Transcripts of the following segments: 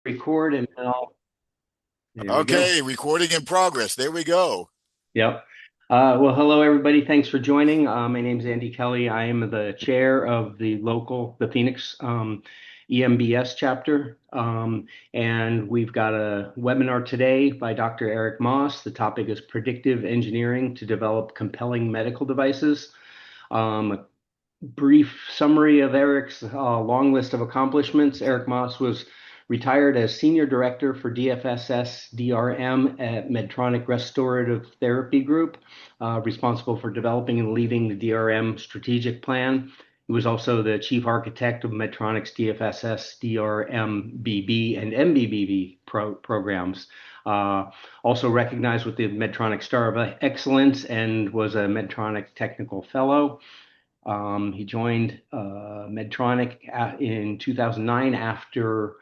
Record and then I'll, there we go. Okay, recording in progress. There we go. Yep. Well, hello everybody. Thanks for joining. My name is Andy Kelly. I am the chair of the Phoenix EMBS chapter. And we've got a webinar today by Dr. Eric Moss. The topic is Predictive Engineering to Develop Compelling Medical Devices. A brief summary of Eric's long list of accomplishments. Eric Moss was retired as Senior Director for DFSS DRM at Medtronic Restorative Therapy Group, responsible for developing and leading the DRM strategic plan. He was also the Chief Architect of Medtronic's DFSS, DRM-BB, and MBBB programs. Also recognized with the Medtronic Star of Excellence and was a Medtronic Technical Fellow. He joined Medtronic in 2009 after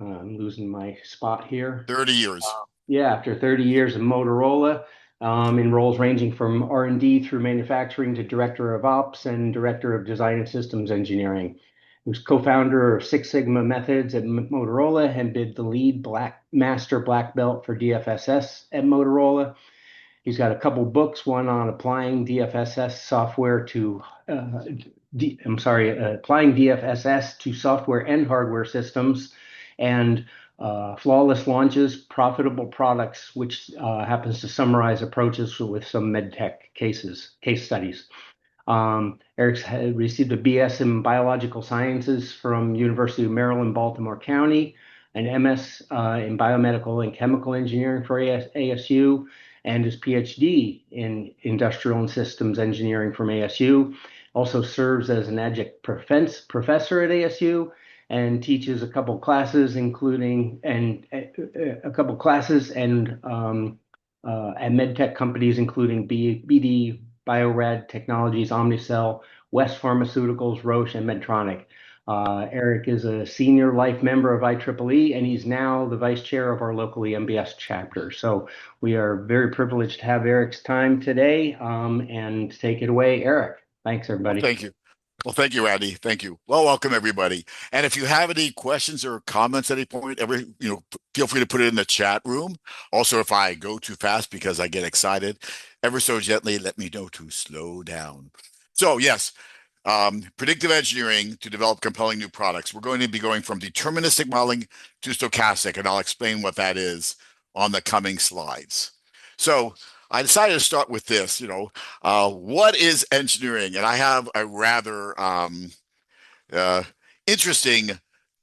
I'm losing my spot here. 30 years. Yeah, after 30 years of Motorola, in roles ranging from R&D through manufacturing to Director of Ops and Director of Design and Systems Engineering. He was co-founder of Six Sigma Methods at Motorola and did the lead master black belt for DFSS at Motorola. He's got a couple books, one on applying DFSS software to, applying DFSS to software and hardware systems, and Flawless Launches, Profitable Products, which happens to summarize approaches with some medtech case studies. Eric's received a BS in Biological Sciences from University of Maryland, Baltimore County, an MS in Biomedical and Chemical Engineering for ASU, and his PhD in Industrial and Systems Engineering from ASU. Also serves as an adjunct professor at ASU and teaches a couple classes, including and a couple classes and at medtech companies, including BD, Biorad Technologies, Omnicell, West Pharmaceuticals, Roche, and Medtronic. Eric is a senior life member of IEEE, and he's now the vice chair of our local EMBS chapter. So we are very privileged to have Eric's time today, and take it away, Eric. Thanks, Well, everybody. thank you. Well, thank you, Andy. Thank you. Well, welcome everybody. And if you have any questions or comments at any point, feel free to put it in the chat room. Also, if I go too fast because I get excited, ever so gently, let me know to slow down. So, yes, predictive engineering to develop compelling new products. We're going to be going from deterministic modeling to stochastic, and I'll explain what that is on the coming slides. So I decided to start with this, what is engineering? And I have a rather uh, interesting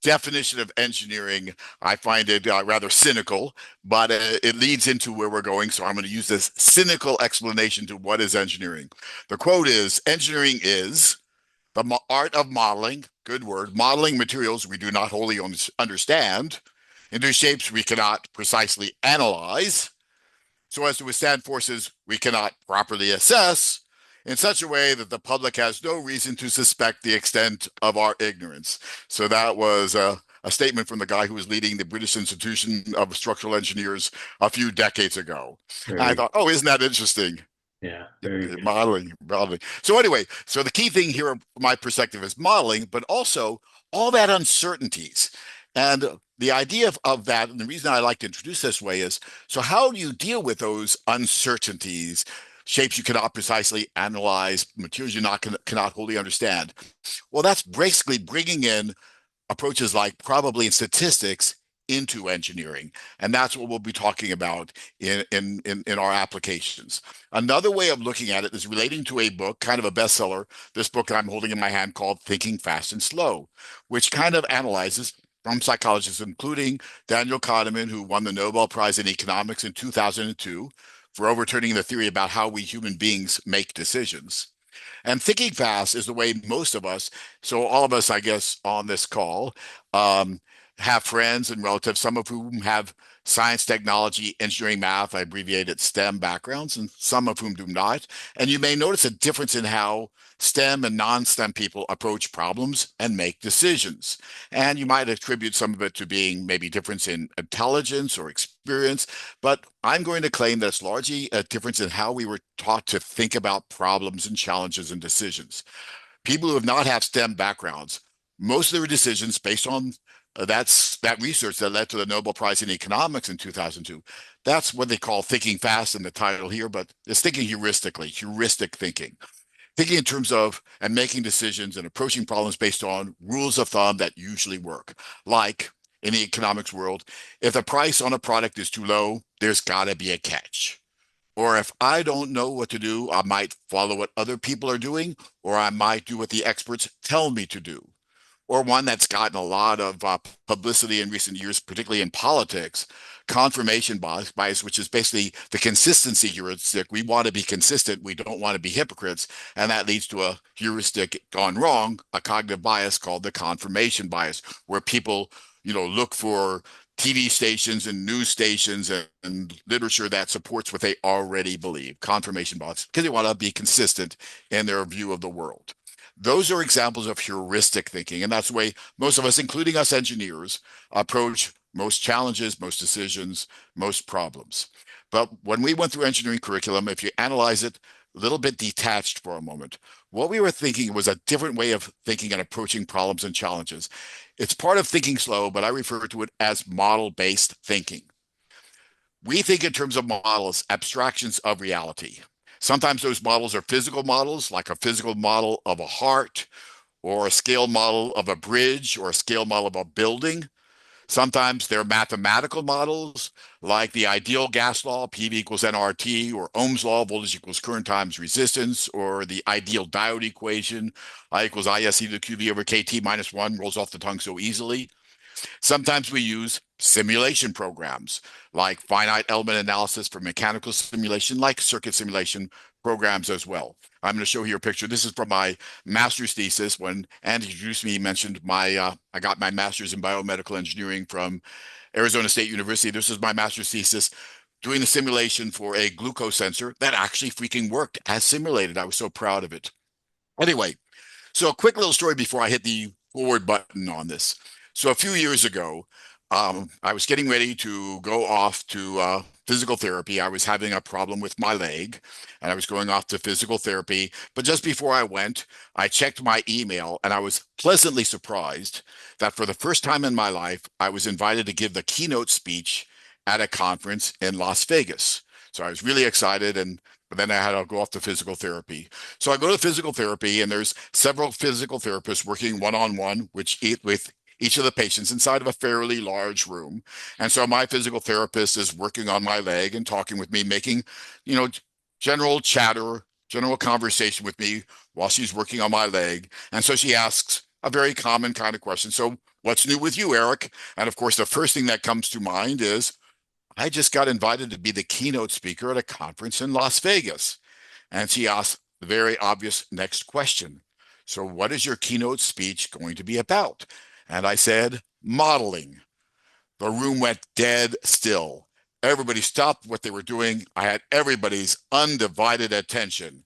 definition of engineering. I find it rather cynical, but it leads into where we're going. So I'm going to use this cynical explanation to what is engineering. The quote is, engineering is the art of modeling, good word, modeling materials we do not wholly understand into shapes we cannot precisely analyze so as to withstand forces we cannot properly assess in such a way that the public has no reason to suspect the extent of our ignorance. So that was a statement from the guy who was leading the British Institution of Structural Engineers a few decades ago. And I Very, thought, oh, isn't that interesting? yeah, very good. Modeling. So anyway, so the key thing here from my perspective is modeling, but also all that uncertainties. And the idea of that, and the reason I like to introduce this way is, so how do you deal with those uncertainties, shapes you cannot precisely analyze, materials you cannot wholly understand? Well, that's basically bringing in approaches like probability and statistics into engineering. And that's what we'll be talking about in our applications. Another way of looking at it is relating to a book, kind of a bestseller, this book I'm holding in my hand called Thinking Fast and Slow, which kind of analyzes from psychologists, including Daniel Kahneman, who won the Nobel Prize in Economics in 2002 for overturning the theory about how we human beings make decisions. And thinking fast is the way most of us, so all of us, I guess, on this call, um, have friends and relatives, some of whom have science, technology, engineering, math, I abbreviated STEM backgrounds, and some of whom do not. And you may notice a difference in how STEM and non-STEM people approach problems and make decisions. And you might attribute some of it to being maybe difference in intelligence or experience, but I'm going to claim that it's largely a difference in how we were taught to think about problems and challenges and decisions. People who have not have STEM backgrounds, most of their decisions based on That's that research that led to the Nobel Prize in Economics in 2002. That's what they call thinking fast in the title here, but it's thinking heuristically, heuristic thinking. Thinking in terms of and making decisions and approaching problems based on rules of thumb that usually work. Like in the economics world, if the price on a product is too low, there's got to be a catch. Or if I don't know what to do, I might follow what other people are doing, or I might do what the experts tell me to do. Or one that's gotten a lot of publicity in recent years, particularly in politics, confirmation bias, which is basically the consistency heuristic. We want to be consistent. We don't want to be hypocrites. And that leads to a heuristic gone wrong, a cognitive bias called the confirmation bias, where people, look for TV stations and news stations and literature that supports what they already believe, confirmation bias, because they want to be consistent in their view of the world. Those are examples of heuristic thinking. And that's the way most of us, including us engineers, approach most challenges, most decisions, most problems. But when we went through engineering curriculum, if you analyze it a little bit detached for a moment, what we were thinking was a different way of thinking and approaching problems and challenges. It's part of thinking slow, but I refer to it as model-based thinking. We think in terms of models, abstractions of reality. Sometimes those models are physical models, like a physical model of a heart, or a scale model of a bridge, or a scale model of a building. Sometimes they're mathematical models, like the ideal gas law, PV equals nRT, or Ohm's law, voltage equals current times resistance, or the ideal diode equation, I equals ISC to QV over KT minus 1, rolls off the tongue so easily. Sometimes we use simulation programs like finite element analysis for mechanical simulation, like circuit simulation programs as well. I'm going to show you a picture. This is from my master's thesis. When Andy introduced me, he mentioned I got my master's in biomedical engineering from Arizona State University. This is my master's thesis doing the simulation for a glucose sensor that actually freaking worked as simulated. I was so proud of it. Anyway, so a quick little story before I hit the forward button on this. So a few years ago, I was getting ready to go off to physical therapy. I was having a problem with my leg, and I was going off to physical therapy. But just before I went, I checked my email, and I was pleasantly surprised that for the first time in my life, I was invited to give the keynote speech at a conference in Las Vegas. So I was really excited, but then I had to go off to physical therapy. So I go to physical therapy, and there's several physical therapists working one-on-one, with each of the patients inside of a fairly large room. And so my physical therapist is working on my leg and talking with me, making, you know, general chatter, general conversation with me while she's working on my leg. And so she asks a very common kind of question. So what's new with you, Eric? And of course, the first thing that comes to mind is I just got invited to be the keynote speaker at a conference in Las Vegas. And she asked the very obvious next question. So, what is your keynote speech going to be about? And I said, modeling. The room went dead still. Everybody stopped what they were doing. I had everybody's undivided attention.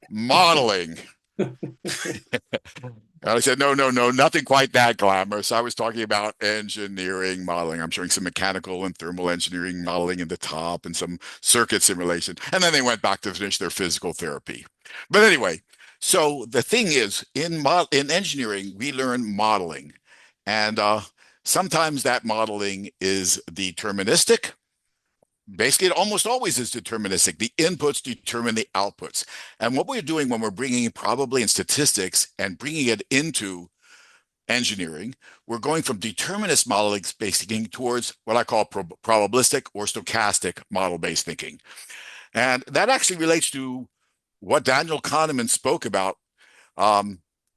Modeling. And I said, no, no, no, nothing quite that glamorous. I was talking about engineering modeling. I'm showing some mechanical and thermal engineering modeling in the top and some circuit simulation. And then they went back to finish their physical therapy. But anyway, so the thing is, in engineering, we learn modeling. And sometimes that modeling is deterministic. Basically, it almost always is deterministic. The inputs determine the outputs. And what we're doing when we're bringing in probability and statistics and bringing it into engineering, we're going from determinist modeling-based thinking towards what I call probabilistic or stochastic model-based thinking. And that actually relates to what Daniel Kahneman spoke about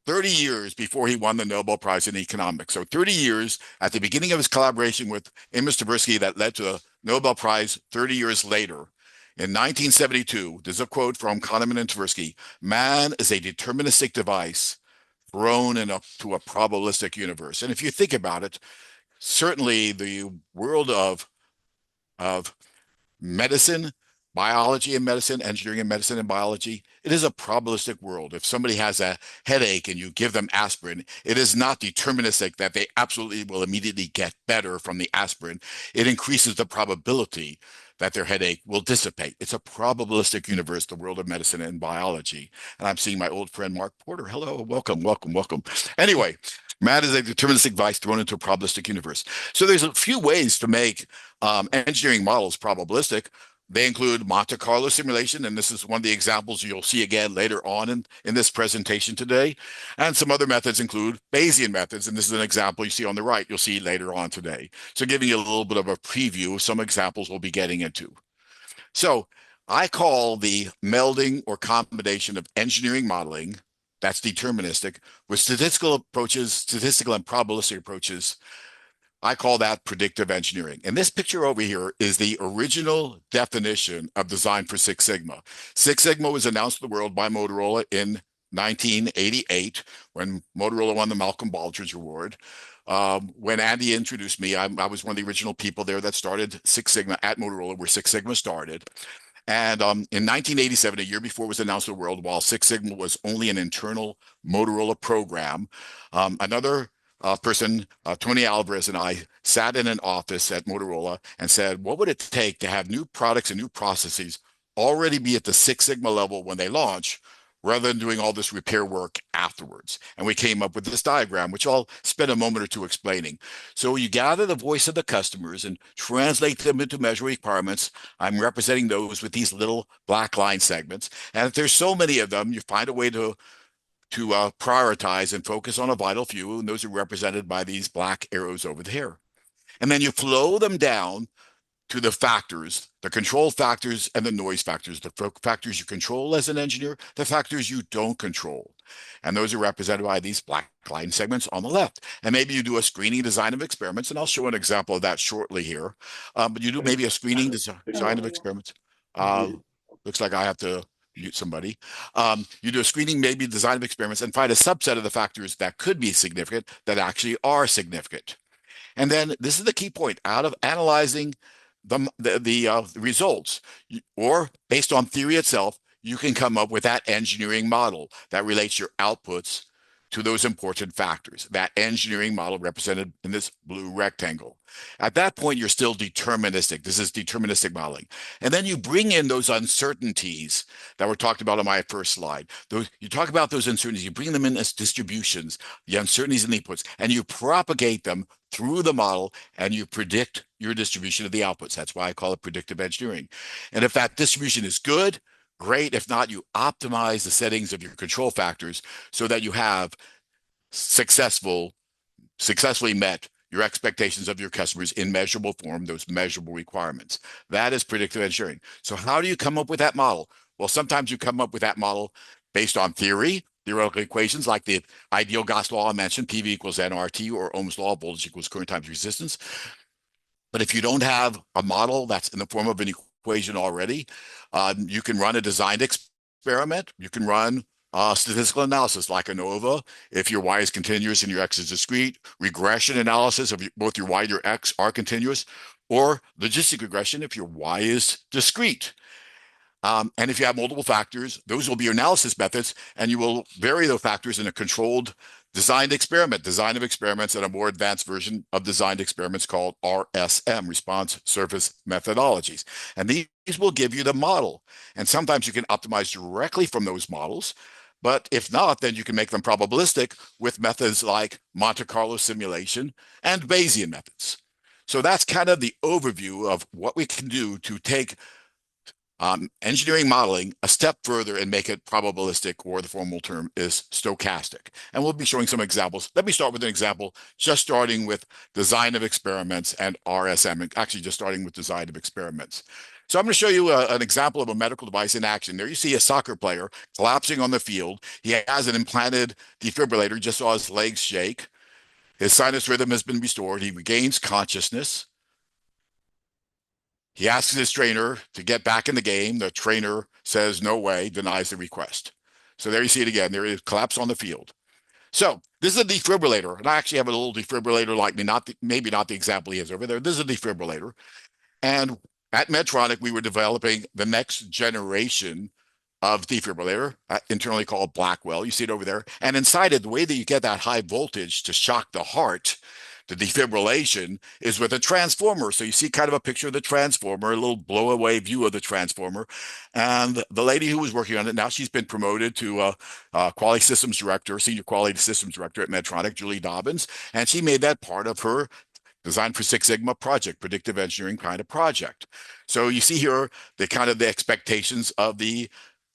30 years before he won the Nobel Prize in Economics. So 30 years at the beginning of his collaboration with Amos Tversky that led to a Nobel Prize 30 years later. In 1972, there's a quote from Kahneman and Tversky, man is a deterministic device thrown into a probabilistic universe. And if you think about it, certainly the world of medicine, biology and medicine, engineering and medicine and biology, it is a probabilistic world. If somebody has a headache and you give them aspirin, it is not deterministic that they absolutely will immediately get better from the aspirin. It increases the probability that their headache will dissipate. It's a probabilistic universe, the world of medicine and biology. And I'm seeing my old friend Mark Porter. Hello, welcome, welcome, welcome. Anyway, Math is a deterministic device thrown into a probabilistic universe. So there's a few ways to make engineering models probabilistic. They include Monte Carlo simulation, and this is one of the examples you'll see again later on in this presentation today. And some other methods include Bayesian methods, and this is an example you see on the right, you'll see later on today. So giving you a little bit of a preview of some examples we'll be getting into. So I call the melding or combination of engineering modeling, that's deterministic, with statistical approaches, statistical and probabilistic approaches. I call that predictive engineering. And this picture over here is the original definition of design for Six Sigma. Six Sigma was announced to the world by Motorola in 1988 when Motorola won the Malcolm Baldrige Award. When Andy introduced me, I was one of the original people there that started Six Sigma at Motorola, where Six Sigma started. And in 1987, a year before it was announced to the world, while Six Sigma was only an internal Motorola program, another person, Tony Alvarez, and I sat in an office at Motorola and said, what would it take to have new products and new processes already be at the Six Sigma level when they launch, rather than doing all this repair work afterwards? And we came up with this diagram, which I'll spend a moment or two explaining. So you gather the voice of the customers and translate them into measure requirements. I'm representing those with these little black line segments. And if there's so many of them, you find a way to prioritize and focus on a vital few, and those are represented by these black arrows over here. And then you flow them down to the factors, the control factors and the noise factors, the factors you control as an engineer, the factors you don't control. And those are represented by these black line segments on the left. And maybe you do a screening design of experiments, and I'll show an example of that shortly here. But you do maybe a screening design of experiments. Looks like I have to mute somebody. You do a screening, maybe design of experiments, and find a subset of the factors that could be significant that actually are significant. And then this is the key point: out of analyzing the results, or based on theory itself, you can come up with that engineering model that relates your outputs to those important factors. That engineering model represented in this blue rectangle. At that point, you're still deterministic. This is deterministic modeling. And then you bring in those uncertainties that were talked about on my first slide. You talk about those uncertainties, you bring them in as distributions, the uncertainties and the inputs, and you propagate them through the model, and you predict your distribution of the outputs. That's why I call it predictive engineering. And if that distribution is good, great. If not, you optimize the settings of your control factors so that you have successfully met your expectations of your customers in measurable form, those measurable requirements. That is predictive engineering. So how do you come up with that model? Well, sometimes you come up with that model based on theory, theoretical equations like the ideal Gauss law I mentioned, PV equals nRT, or Ohm's law, voltage equals current times resistance. But if you don't have a model that's in the form of an equation already, you can run a designed experiment. You can run statistical analysis like ANOVA if your y is continuous and your x is discrete, regression analysis if both your y and your x are continuous, or logistic regression if your y is discrete. And if you have multiple factors, those will be your analysis methods, and you will vary those factors in a controlled designed experiment, design of experiments, and a more advanced version of designed experiments called RSM, response surface methodologies. And these will give you the model. And sometimes you can optimize directly from those models. But if not, then you can make them probabilistic with methods like Monte Carlo simulation and Bayesian methods. So that's kind of the overview of what we can do to take engineering modeling a step further and make it probabilistic, or the formal term is stochastic. And we'll be showing some examples. Let me start with an example, just starting with design of experiments and RSM, actually just starting with design of experiments. So I'm going to show you an example of a medical device in action. There you see a soccer player collapsing on the field. He has an implanted defibrillator. You just saw his legs shake. His sinus rhythm has been restored. He regains consciousness. He asks his trainer to get back in the game. The trainer says, no way, denies the request. So there you see it again. There is collapse on the field. So this is a defibrillator. And I actually have a little defibrillator like me, maybe not the example he has over there. This is a defibrillator. And at Medtronic, we were developing the next generation of defibrillator, internally called Blackwell. You see it over there. And inside it, the way that you get that high voltage to shock the heart, The defibrillation is with a transformer. So you see kind of a picture of the transformer, a little blow away view of the transformer. And the lady who was working on it, now she's been promoted to quality systems director, senior quality systems director at Medtronic, Julie Dobbins. And she made that part of her Design for Six Sigma project, predictive engineering kind of project. So you see here the kind of the expectations of the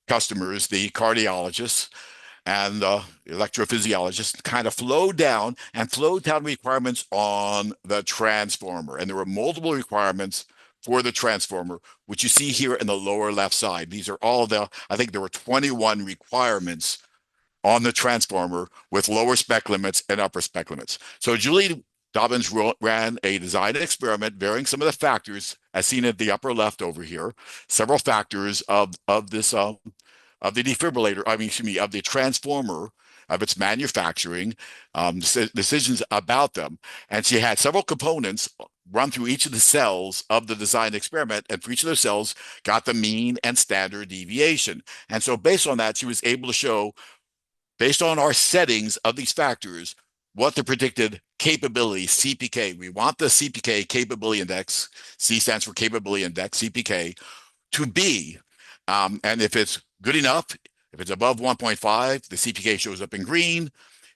customers, the cardiologists, and electrophysiologists kind of flowed down requirements on the transformer. And there were multiple requirements for the transformer, which you see here in the lower left side. These are all I think there were 21 requirements on the transformer with lower spec limits and upper spec limits. So Julie Dobbins ran a design experiment varying some of the factors as seen at the upper left over here, several factors of this of the defibrillator, I mean, excuse me, of the transformer, of its manufacturing, decisions about them. And she had several components run through each of the cells of the design experiment, and for each of those cells got the mean and standard deviation. And so based on that, she was able to show, based on our settings of these factors, what the predicted capability, CPK, we want the CPK capability index, C stands for capability index, CPK, to be. And if it's good enough, if it's above 1.5, the CPK shows up in green.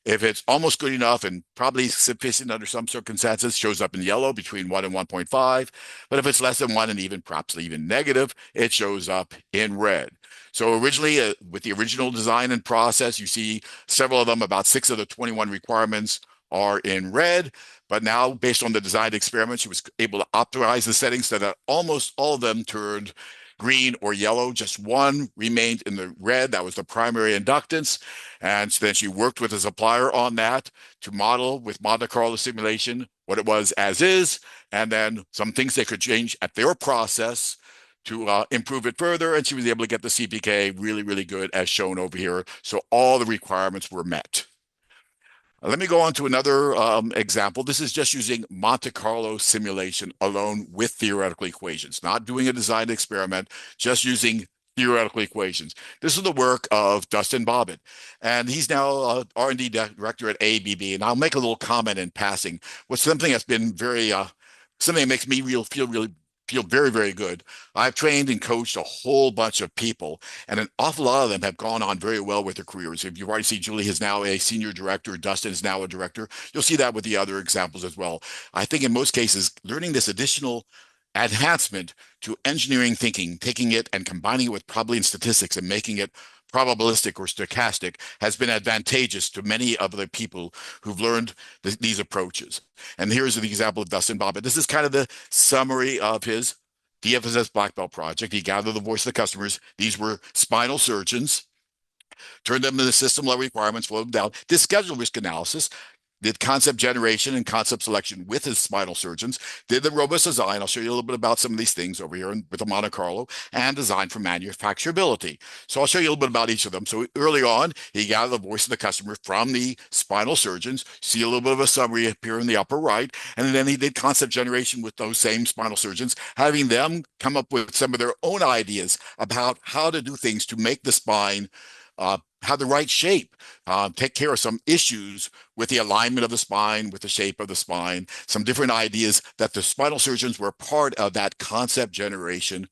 If it's almost good enough and probably sufficient under some circumstances, shows up in yellow between 1 and 1.5. But if it's less than 1 and even perhaps even negative, it shows up in red. So originally, with the original design and process, you see several of them, about 6 of the 21 requirements are in red. But now, based on the design experiment, she was able to optimize the settings so that almost all of them turned green or yellow. Just one remained in the red. That was the primary inductance. And so then she worked with a supplier on that to model with Monte Carlo simulation what it was as is, and then some things they could change at their process to improve it further. And she was able to get the CPK really, really good as shown over here. So all the requirements were met. Let me go on to another example. This is just using Monte Carlo simulation alone with theoretical equations, not doing a designed experiment, just using theoretical equations. This is the work of Dustin Bobbitt, and he's now R&D director at ABB. And I'll make a little comment in passing. What's something that's been something that makes me feel very, very good. I've trained and coached a whole bunch of people, and an awful lot of them have gone on very well with their careers. If you've already seen, Julie is now a senior director, Dustin is now a director. You'll see that with the other examples as well. I think in most cases, learning this additional enhancement to engineering thinking, taking it and combining it with probability and statistics and making it probabilistic or stochastic has been advantageous to many of the people who've learned these approaches. And here's the example of Dustin Bobbitt. This is kind of the summary of his DFSS Black Belt project. He gathered the voice of the customers. These were spinal surgeons, turned them into the system level requirements, flowed them down, did schedule risk analysis, did concept generation and concept selection with his spinal surgeons, did the robust design. I'll show you a little bit about some of these things over here with the Monte Carlo, and design for manufacturability. So I'll show you a little bit about each of them. So early on, he gathered the voice of the customer from the spinal surgeons. See a little bit of a summary up here in the upper right. And then he did concept generation with those same spinal surgeons, having them come up with some of their own ideas about how to do things to make the spine have the right shape, take care of some issues with the alignment of the spine, with the shape of the spine, some different ideas that the spinal surgeons were part of that concept generation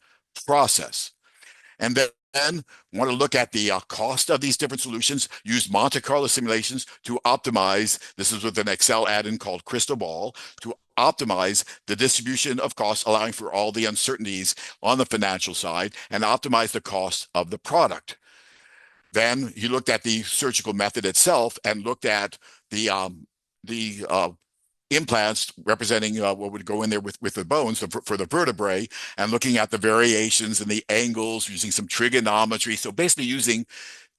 process. And then want to look at the cost of these different solutions, use Monte Carlo simulations to optimize. This is with an Excel add-in called Crystal Ball to optimize the distribution of costs, allowing for all the uncertainties on the financial side and optimize the cost of the product. Then he looked at the surgical method itself and looked at the implants representing what would go in there with the bones for the vertebrae, and looking at the variations and the angles using some trigonometry. So basically using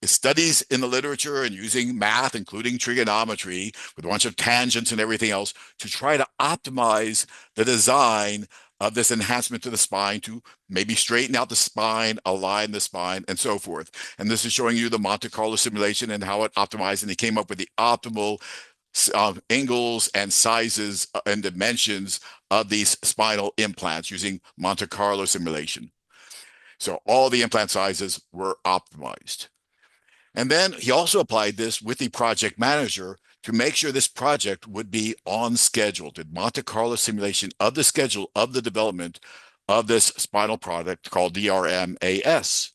studies in the literature and using math, including trigonometry, with a bunch of tangents and everything else to try to optimize the design of this enhancement to the spine to maybe straighten out the spine, align the spine, and so forth. And this is showing you the Monte Carlo simulation and how it optimized, and he came up with the optimal angles and sizes and dimensions of these spinal implants using Monte Carlo simulation. So all the implant sizes were optimized. And then he also applied this with the project manager to make sure this project would be on schedule, did Monte Carlo simulation of the schedule of the development of this spinal product called DRMAS.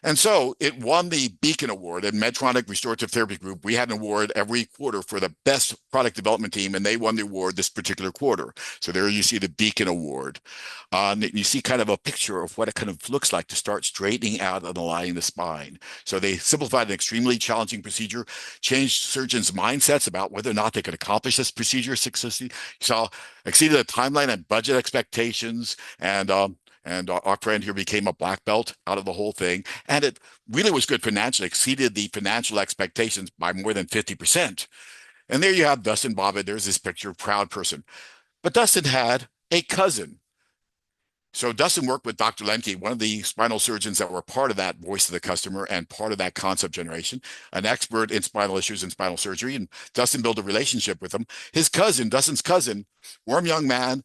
And so it won the Beacon Award in Medtronic Restorative Therapy Group. We had an award every quarter for the best product development team, and they won the award this particular quarter. So there you see the Beacon Award. You see kind of a picture of what it kind of looks like to start straightening out and aligning the spine. So they simplified an extremely challenging procedure, changed surgeons' mindsets about whether or not they could accomplish this procedure successfully. You saw exceeded the timeline and budget expectations, and our friend here became a black belt out of the whole thing. And it really was good financially, exceeded the financial expectations by more than 50%. And there you have Dustin Bobbitt. There's this picture, proud person. But Dustin had a cousin. So Dustin worked with Dr. Lemke, one of the spinal surgeons that were part of that voice of the customer and part of that concept generation, an expert in spinal issues and spinal surgery. And Dustin built a relationship with him. His cousin, Dustin's cousin, warm young man,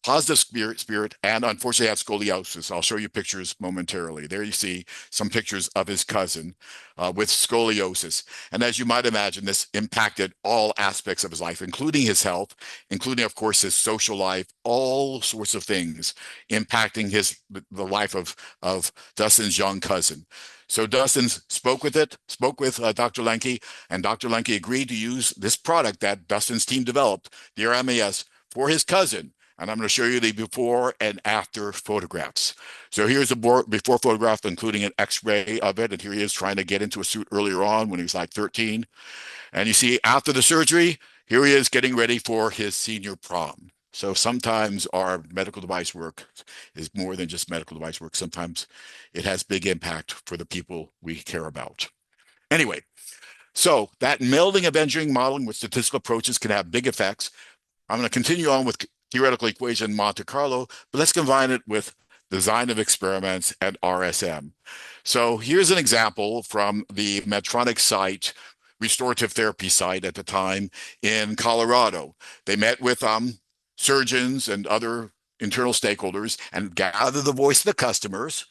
positive spirit, and unfortunately had scoliosis. I'll show you pictures momentarily. There you see some pictures of his cousin with scoliosis. And as you might imagine, this impacted all aspects of his life, including his health, including, of course, his social life, all sorts of things impacting the life of Dustin's young cousin. So Dustin spoke with Dr. Lemke, and Dr. Lemke agreed to use this product that Dustin's team developed, the RMAS, for his cousin. And I'm going to show you the before and after photographs. So here's a before photograph, including an X-ray of it. And here he is trying to get into a suit earlier on when he was like 13. And you see after the surgery, here he is getting ready for his senior prom. So sometimes our medical device work is more than just medical device work. Sometimes it has big impact for the people we care about. Anyway, so that melding of engineering modeling with statistical approaches can have big effects. I'm going to continue on with theoretical equation Monte Carlo, but let's combine it with design of experiments and RSM. So here's an example from the Medtronic site, restorative therapy site at the time in Colorado. They met with surgeons and other internal stakeholders and gathered the voice of the customers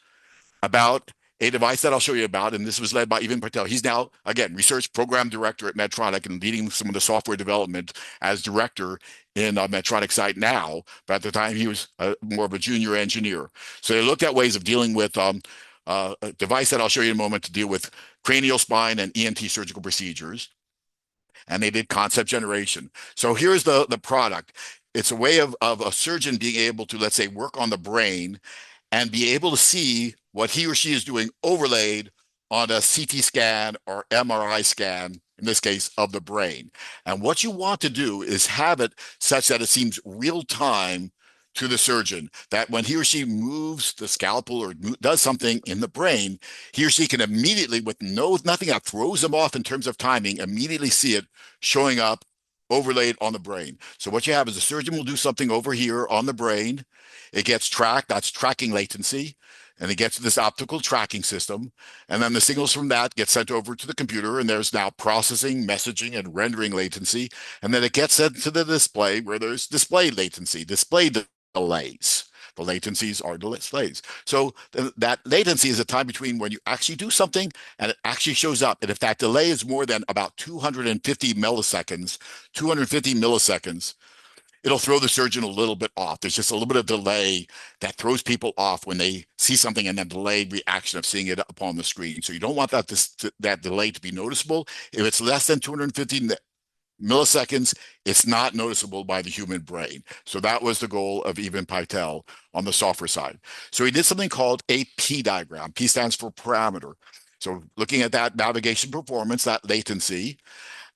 about a device that I'll show you about, and this was led by Evan Patel. He's now, again, research program director at Medtronic and leading some of the software development as director in Medtronic site now, but at the time he was more of a junior engineer. So they looked at ways of dealing with a device that I'll show you in a moment to deal with cranial spine and ENT surgical procedures. And they did concept generation. So here's the product. It's a way of a surgeon being able to, let's say, work on the brain and be able to see what he or she is doing overlaid on a CT scan or MRI scan, in this case, of the brain. And what you want to do is have it such that it seems real time to the surgeon, that when he or she moves the scalpel or does something in the brain, he or she can immediately, with nothing that throws them off in terms of timing, immediately see it showing up overlaid on the brain. So what you have is a surgeon will do something over here on the brain. It gets tracked. That's tracking latency. And it gets to this optical tracking system. And then the signals from that get sent over to the computer. And there's now processing, messaging, and rendering latency. And then it gets sent to the display where there's display latency, display delays. The latencies are delays. So that latency is a time between when you actually do something and it actually shows up. And if that delay is more than about 250 milliseconds, it'll throw the surgeon a little bit off. There's just a little bit of delay that throws people off when they see something and then delayed reaction of seeing it up on the screen. So you don't want that delay to be noticeable. If it's less than 250 milliseconds, it's not noticeable by the human brain. So that was the goal of Evan Patel on the software side. So he did something called a P diagram. P stands for parameter. So looking at that navigation performance, that latency,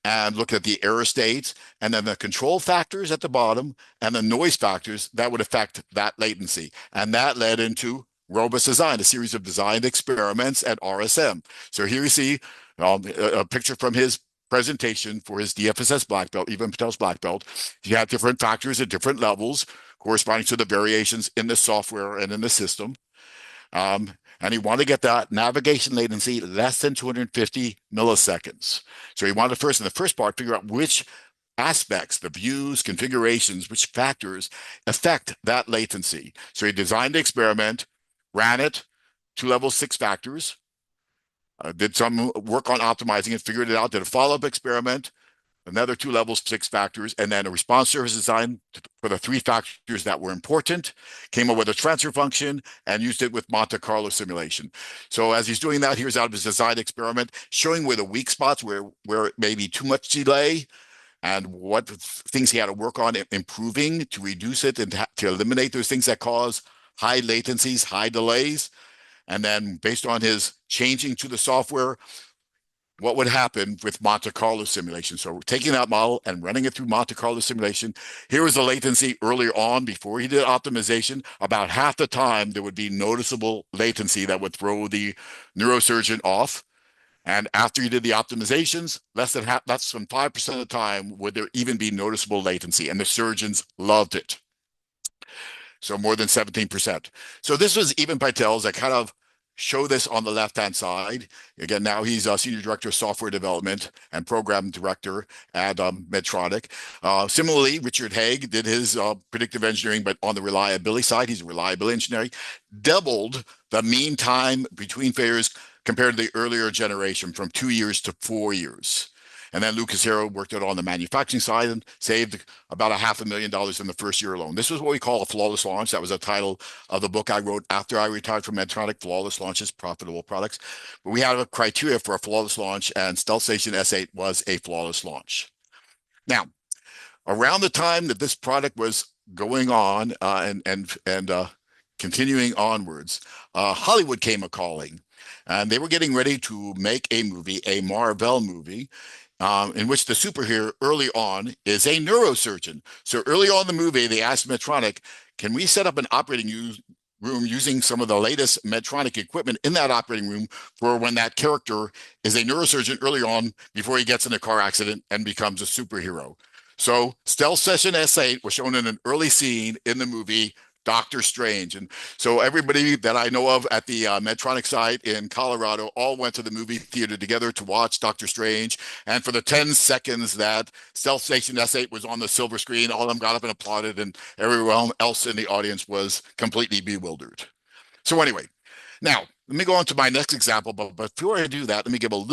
and look at the error states, and then the control factors at the bottom, and the noise factors that would affect that latency. And that led into robust design, a series of designed experiments at RSM. So here you see a picture from his presentation for his DFSS black belt, Evan Patel's black belt. You have different factors at different levels corresponding to the variations in the software and in the system. And he wanted to get that navigation latency less than 250 milliseconds. So he wanted to first, in the first part, figure out which aspects, the views, configurations, which factors affect that latency. So he designed the experiment, ran it, 2 level 6 factors, did some work on optimizing it, figured it out, did a follow-up experiment, another two levels, six factors, and then a response service design for the three factors that were important, came up with a transfer function, and used it with Monte Carlo simulation. So as he's doing that, here's out of his design experiment, showing where the weak spots, where it may be too much delay, and what things he had to work on improving to reduce it and to eliminate those things that cause high latencies, high delays. And then based on his changing to the software, what would happen with Monte Carlo simulation. So taking that model and running it through Monte Carlo simulation, here was the latency earlier on before he did optimization. About half the time, there would be noticeable latency that would throw the neurosurgeon off. And after you did the optimizations, less than 5% of the time would there even be noticeable latency. And the surgeons loved it. So more than 17%. So this was even Patel's. I kind of show this on the left-hand side. Again, now he's a senior director of software development and program director at Medtronic. Similarly, Richard Haig did his predictive engineering, but on the reliability side, he's a reliability engineer, doubled the mean time between failures compared to the earlier generation from 2 years to 4 years. And then Lucas Hero worked out on the manufacturing side and saved about $500,000 in the first year alone. This was what we call a flawless launch. That was the title of the book I wrote after I retired from Medtronic, Flawless Launches, Profitable Products. But we had a criteria for a flawless launch, and Stealth Station S8 was a flawless launch. Now, around the time that this product was going on and continuing onwards, Hollywood came a calling, and they were getting ready to make a movie, a Marvel movie, in which the superhero early on is a neurosurgeon. So early on in the movie, they asked Medtronic, can we set up an operating room using some of the latest Medtronic equipment in that operating room for when that character is a neurosurgeon early on before he gets in a car accident and becomes a superhero. So Stealth Session S8 was shown in an early scene in the movie Doctor Strange. And so everybody that I know of at the Medtronic site in Colorado all went to the movie theater together to watch Doctor Strange. And for the 10 seconds that Stealth Station S8 was on the silver screen, all of them got up and applauded, and everyone else in the audience was completely bewildered. So anyway, now let me go on to my next example. But before I do that, let me give a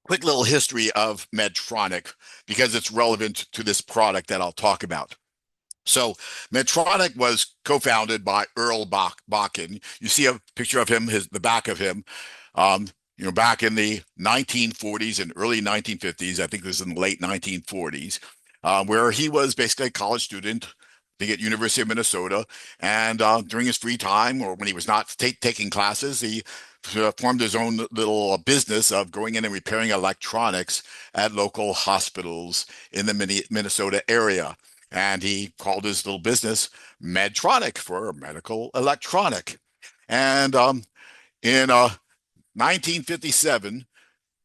quick little history of Medtronic, because it's relevant to this product that I'll talk about. So Medtronic was co-founded by Earl Bakken. You see a picture of him, the back of him, back in the 1940s and early 1950s. I think this is in the late 1940s, where he was basically a college student at University of Minnesota. And during his free time, or when he was not taking classes, he formed his own little business of going in and repairing electronics at local hospitals in the Minnesota area. And he called his little business Medtronic for medical electronic. And in 1957,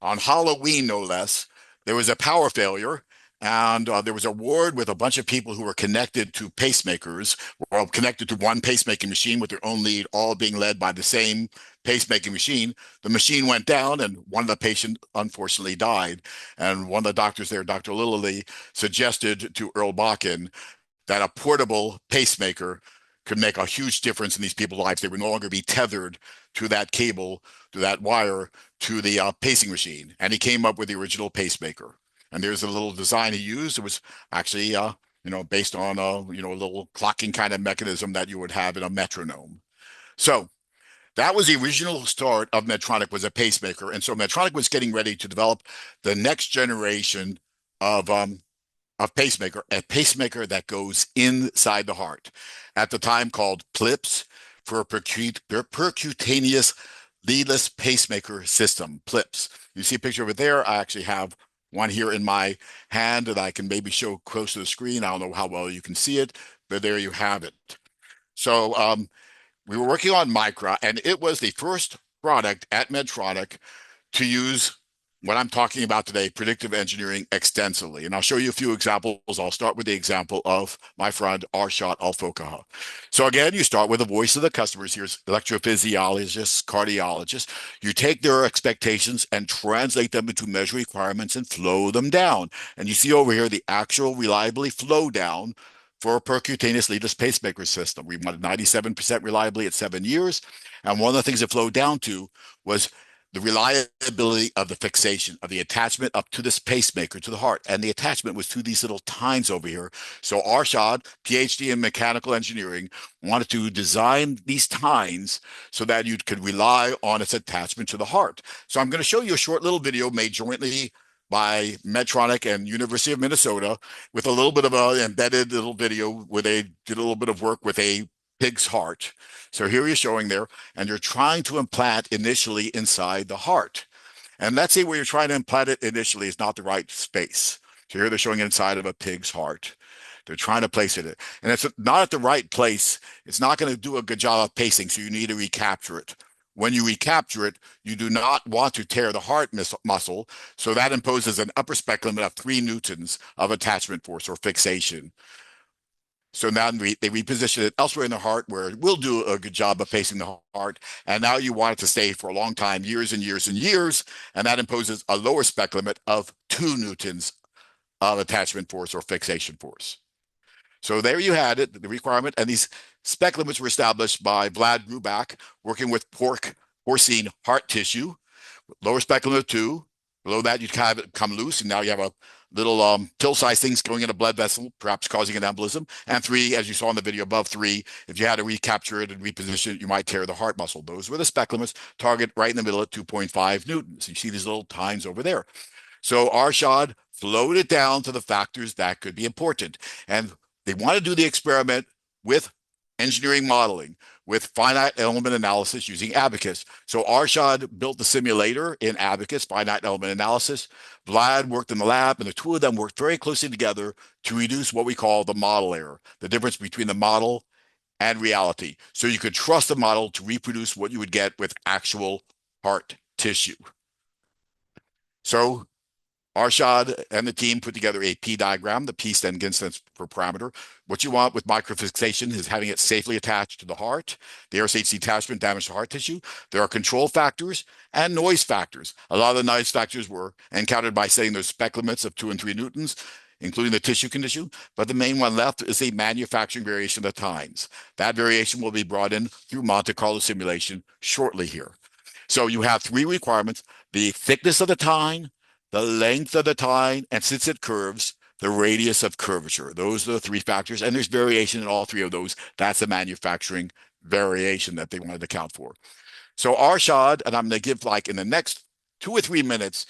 on Halloween, no less, there was a power failure. And there was a ward with a bunch of people who were connected to pacemakers, or connected to one pacemaking machine with their own lead, all being led by the same pacemaking machine. The machine went down, and one of the patients unfortunately died. And one of the doctors there, Dr. Lilley, suggested to Earl Bakken that a portable pacemaker could make a huge difference in these people's lives. They would no longer be tethered to that cable, to that wire, to the pacing machine. And he came up with the original pacemaker. And there's a little design he used. It was actually, based on a little clocking kind of mechanism that you would have in a metronome. So that was the original start of Medtronic, was a pacemaker. And so Medtronic was getting ready to develop the next generation of pacemaker, a pacemaker that goes inside the heart. At the time called PLIPS, for percutaneous leadless pacemaker system, PLIPS. You see a picture of it there. I actually have one here in my hand that I can maybe show close to the screen. I don't know how well you can see it, but there you have it. So we were working on Micra, and it was the first product at Medtronic to use what I'm talking about today, predictive engineering, extensively. And I'll show you a few examples. I'll start with the example of my friend Arshad Al-Fokaha. So again, you start with the voice of the customers. Here's electrophysiologists, cardiologists. You take their expectations and translate them into measure requirements and flow them down. And you see over here the actual reliably flow down for a percutaneous leadless pacemaker system. We wanted 97% reliably at 7 years. And one of the things it flowed down to was the reliability of the fixation of the attachment up to this pacemaker to the heart. And the attachment was to these little tines over here. So Arshad, PhD in mechanical engineering, wanted to design these tines so that you could rely on its attachment to the heart. So I'm going to show you a short little video made jointly by Medtronic and University of Minnesota with a little bit of an embedded little video where they did a little bit of work with a pig's heart. So here you're showing there, and you're trying to implant initially inside the heart. And let's say where you're trying to implant it initially is not the right space. So here they're showing it inside of a pig's heart. They're trying to place it, and it's not at the right place. It's not going to do a good job of pacing, so you need to recapture it. When you recapture it, you do not want to tear the heart muscle, so that imposes an upper spec limit of 3 newtons of attachment force or fixation. So now they reposition it elsewhere in the heart where it will do a good job of pacing the heart. And now you want it to stay for a long time, years and years and years. And that imposes a lower spec limit of 2 newtons of attachment force or fixation force. So there you had it, the requirement. And these spec limits were established by Vlad Rubak, working with porcine heart tissue. Lower spec limit of 2. Below that, you'd kind of come loose, and now you have a little pill-sized things going in a blood vessel, perhaps causing an embolism. And 3, as you saw in the video above 3, if you had to recapture it and reposition it, you might tear the heart muscle. Those were the spec limits. Target right in the middle at 2.5 newtons. You see these little tines over there. So Arshad flowed it down to the factors that could be important. And they want to do the experiment with engineering modeling, with finite element analysis using Abacus. So Arshad built the simulator in Abacus, finite element analysis. Vlad worked in the lab, and the two of them worked very closely together to reduce what we call the model error, the difference between the model and reality. So you could trust the model to reproduce what you would get with actual heart tissue. So Arshad and the team put together a P diagram. The P stands for parameter. What you want with microfixation is having it safely attached to the heart. The RSH detachment damage to heart tissue. There are control factors and noise factors. A lot of the noise factors were encountered by setting those spec limits of 2 and 3 newtons, including the tissue condition. But the main one left is a manufacturing variation of the tines. That variation will be brought in through Monte Carlo simulation shortly here. So you have 3 requirements: the thickness of the tine, the length of the tine, and since it curves, the radius of curvature. Those are the 3 factors, and there's variation in all 3 of those. That's a manufacturing variation that they wanted to account for. So Arshad, and I'm going to give like in the next 2 or 3 minutes,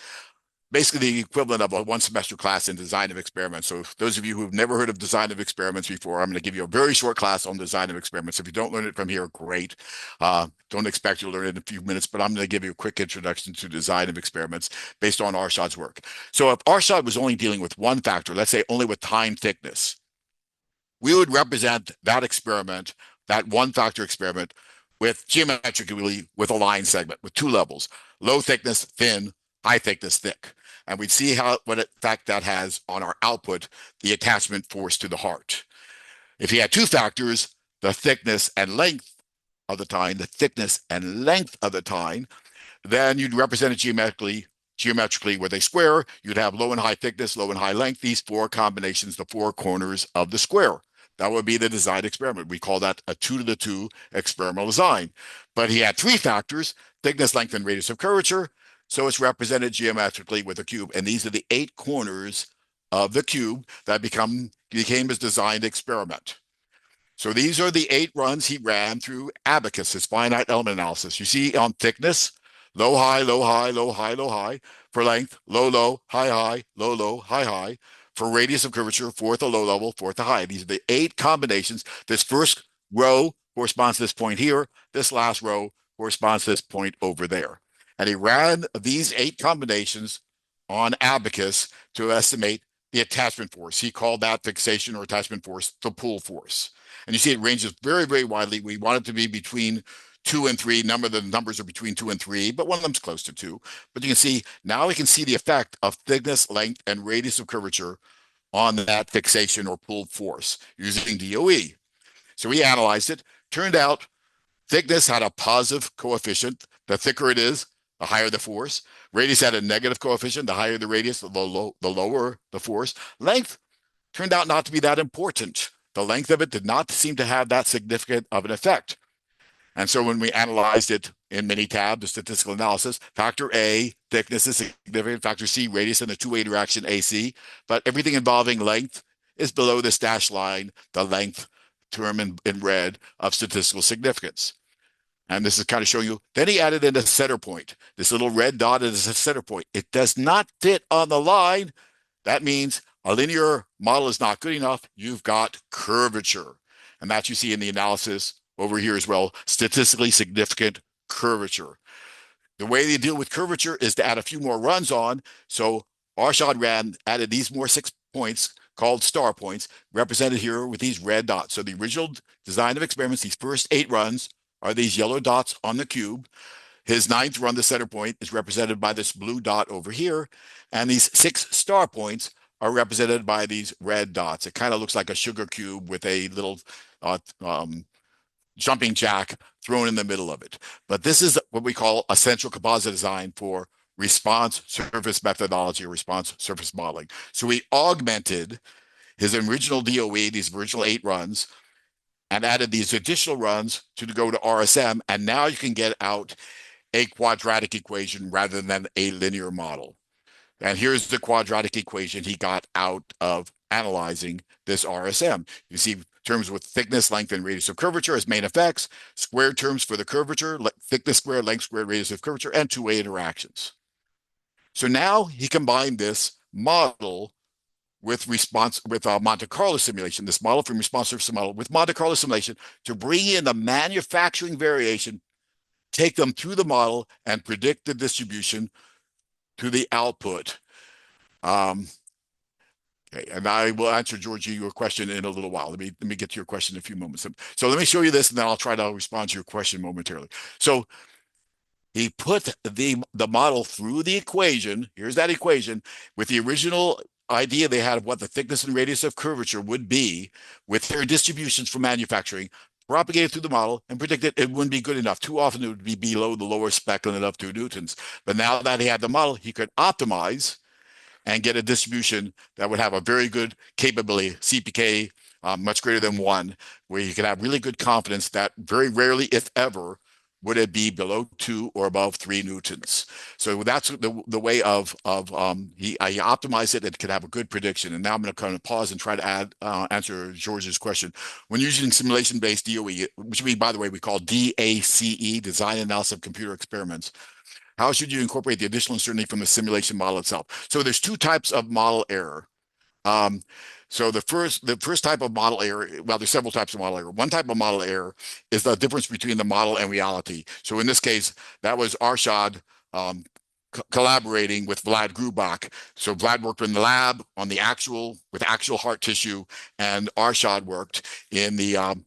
basically the equivalent of a 1 semester class in design of experiments. So those of you who've never heard of design of experiments before, I'm going to give you a very short class on design of experiments. If you don't learn it from here, great. Don't expect you'll learn it in a few minutes, but I'm going to give you a quick introduction to design of experiments based on Arshad's work. So if Arshad was only dealing with one factor, let's say only with time thickness, we would represent that experiment, that 1 factor experiment, with geometrically with a line segment with 2 levels: low thickness, thin; high thickness, thick. And we'd see what effect that has on our output, the attachment force to the heart. If you had 2 factors, the thickness and length of the tine, then you'd represent it geometrically with a square. You'd have low and high thickness, low and high length, these 4 combinations, the 4 corners of the square. That would be the design experiment. We call that a 2 to the 2 experimental design. But he had 3 factors: thickness, length, and radius of curvature. So it's represented geometrically with a cube. And these are the 8 corners of the cube that became his designed experiment. So these are the 8 runs he ran through Abacus, his finite element analysis. You see on thickness, low, high, low, high, low, high, low, high. For length, low, low, high, high, low, low, high, high. For radius of curvature, 4th to low level, 4th to high. These are the 8 combinations. This first row corresponds to this point here. This last row corresponds to this point over there. And he ran these 8 combinations on Abacus to estimate the attachment force. He called that fixation or attachment force the pull force. And you see it ranges very, very widely. We want it to be between 2 and 3. The numbers are between 2 and 3, but one of them's close to 2. But you can see, now we can see the effect of thickness, length, and radius of curvature on that fixation or pull force using DOE. So we analyzed it. Turned out thickness had a positive coefficient. The thicker it is, the higher the force. Radius had a negative coefficient. The higher the radius, the lower the force. Length turned out not to be that important. The length of it did not seem to have that significant of an effect. And so when we analyzed it in Minitab, the statistical analysis. Factor A, thickness is significant. Factor C, radius and the two-way interaction AC. But everything involving length is below this dashed line, the length term in red of statistical significance. And this is kind of showing you. Then he added in a center point. This little red dot is a center point. It does not fit on the line. That means a linear model is not good enough. You've got curvature. And that you see in the analysis over here as well, statistically significant curvature. The way they deal with curvature is to add a few more runs on. So Arshad added these more 6 points called star points, represented here with these red dots. So the original design of experiments, these first 8 runs are these yellow dots on the cube. His 9th run, the center point, is represented by this blue dot over here. And these 6 star points are represented by these red dots. It kind of looks like a sugar cube with a little uh, um, jumping jack thrown in the middle of it. But this is what we call a central composite design for response surface methodology or response surface modeling. So we augmented his original DOE, these original 8 runs, and added these additional runs to go to RSM. And now you can get out a quadratic equation rather than a linear model. And here's the quadratic equation he got out of analyzing this RSM. You see terms with thickness, length, and radius of curvature as main effects, squared terms for the curvature, thickness squared, length squared, radius of curvature, and two-way interactions. So now he combined this model with Monte Carlo simulation, this model from response surface model with Monte Carlo simulation to bring in the manufacturing variation, take them through the model, and predict the distribution to the output. Okay, and I will answer, Georgie, your question in a little while. Let me get to your question in a few moments. So let me show you this, and then I'll try to respond to your question momentarily. So he put the model through the equation. Here's that equation with the original idea they had of what the thickness and radius of curvature would be with their distributions from manufacturing, propagated through the model, and predicted it wouldn't be good enough. Too often it would be below the lower spec limit of 2 newtons. But now that he had the model, he could optimize and get a distribution that would have a very good capability, CPK much greater than 1, where you could have really good confidence that very rarely, if ever, would it be below 2 or above 3 newtons. So that's the way of he optimized it and could have a good prediction. And now I'm going to kind of pause and try to answer George's question. When using simulation-based DOE, which we, by the way, we call DACE, Design Analysis of Computer Experiments, how should you incorporate the additional uncertainty from the simulation model itself? So there's 2 types of model error. So the first type of model error, well, there's several types of model error. One type of model error is the difference between the model and reality. So in this case, that was Arshad collaborating with Vlad Grubach. So Vlad worked in the lab on the actual heart tissue, and Arshad worked in the on